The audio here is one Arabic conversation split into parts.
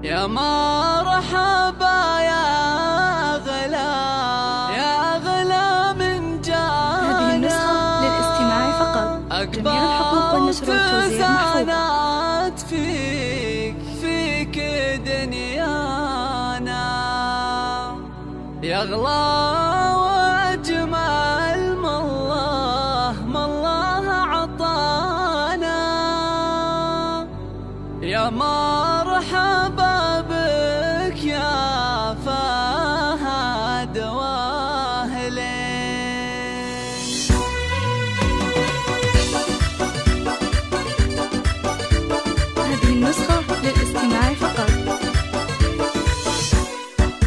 يا مرحبا يا غلا من جانا. هذه النسخة للاستماع فقط. جميع الحقوق والنشر والتوزيع محفوظة. فيك دنيانا يا غلا واجمل ما الله عطانا. يا مرحبا بك يا فهد واهلين. هذه النسخة للاستماع فقط.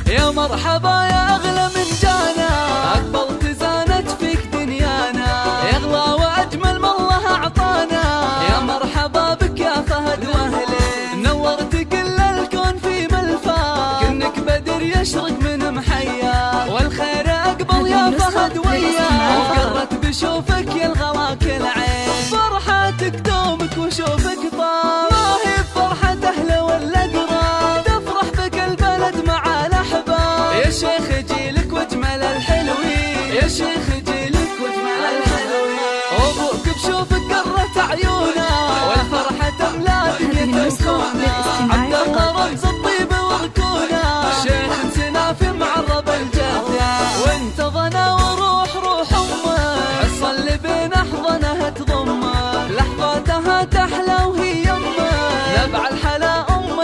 يا مرحبا يا أغلى من جانا، أقبلت زانت فيك دنيانا، يا أغلى وأجمل ما الله أعطانا. يا مرحبا بك يا فهد واهلين، نورت كل الكون في ملفاك، كأنك بدر يشرق من محياك، والخير أقبل يا فهد وياك، وقرت بشوفك يا الغلا كل عين، فرحتك دومك وشوفك طاب، ما هي بفرحة أهل ولا قراب، تفرح بك البلد مع الأحباب. يا شيخ جيلك واجمل الحلوين، يا شيخ جيلك واجمل الحلوين، أبوك بشوفك قرت عيونا، والفرحة تملا دنيا تسكونا، عبد الله رمز الطيب وركونا، شيخ سنافي معرب الجدة، وانت ظنا وروح أمه، حصة اللي بين أحضنها تضمه، لحظاتها تحلى وهي يمه، نبع الحلا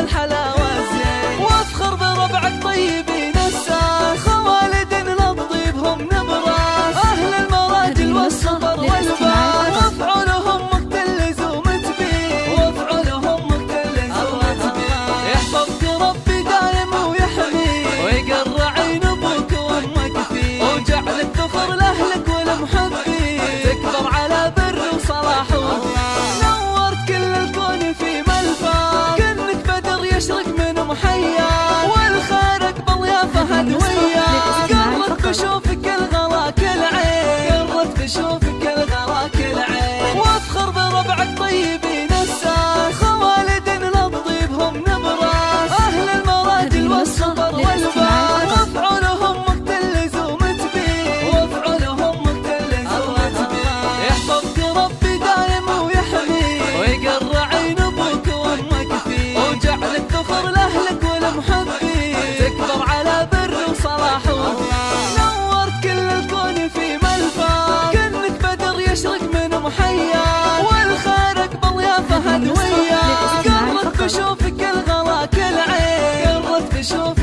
الحلاوة زين، وافخر بربعك طيبين الساس، خوالد للطيب هم نبراس، أهل المراجل والصبر والباس، وافعلهم مختلز ومتبين، وافعلهم مختلز ومتبين، يحفظك ربي دايم ويحميك، ويقر عين ابوك وامك فيك، وجعل الذخر لاهلك والمحبين، تكبر على بر وصلاح ودين، نورت كل الكون في ملفاك، كأنك بدر يشرق من محياك، والخير اقبل يا فهد وياك، قرت بشوفك الغلا كل عين، قرت بشوفك الغلا كل عين، وافخر بربعك طيبين الساس، خوالد للطيب هم نبراس، اهل المراجل والصبر والباس، وافعلهم مختلز ومتبين، وافعلهم مختلز ومتبين، يحفظك ربي دايم ويحميك، ويقر عين ابوك وامك فيك، وجعل الذخر لاهلك والمحبين، تكبر على بر وصلاح ودين، نورت كل الكون في ملفاك، كأنك بدر يشرق من محياك، والخير اقبل يا فهد وياك، قرت بشوفك الغلا كل عين، قرت بشوفك